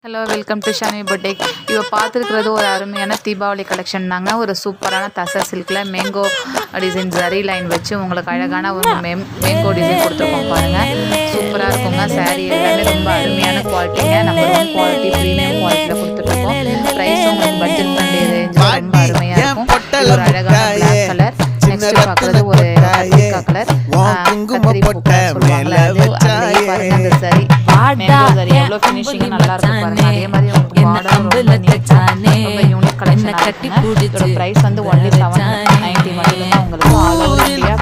Hello welcome to Shani boutique. இப்போ பார்த்துருக்கிறது ஒரு அருமையான தீபாவளி கலெக்ஷன் தாங்க. ஒரு சூப்பரான தசை சில்கில் மேங்கோ டிசைன் ஜரி லைன் வச்சு உங்களுக்கு அழகான ஒரு மேங்கோ டிசைன் கொடுத்துருக்கோம் பாருங்கள். சூப்பராக இருக்குங்க. சாரீ எல்லாமே ரொம்ப அருமையான குவாலிட்டிங்க. நம்ம ரொம்ப குவாலிட்டி ப்ரீமியம் குவாலிட்டியில் கொடுத்துட்ருக்கோம். ப்ரைஸும் உங்களுக்கு பட்ஜெட் ஃப்ரெண்ட்லி ரேஞ்சில் ரொம்ப அருமையாக இருக்கும். ஒரு அழகான பிளாக் கலர். நெக்ஸ்ட் பார்க்குறது ஒரு கத்திரிக்காய் கலர் கத்திரி சொல்லுவாங்களே பாருங்க. அந்த சரி மேங்கோ சரி எவ்வளோ ஃபினிஷிங் நல்லா இருக்கும் பாருங்க. அதே மாதிரி உங்களுக்கு பார்டர் ரொம்ப யூனிக் கலெக்ஷன் இருக்குங்க. இதோட ப்ரைஸ் வந்து ஒன்லி 790 மட்டும் தான் உங்களுக்கு ஆல் ஓவர் இந்தியா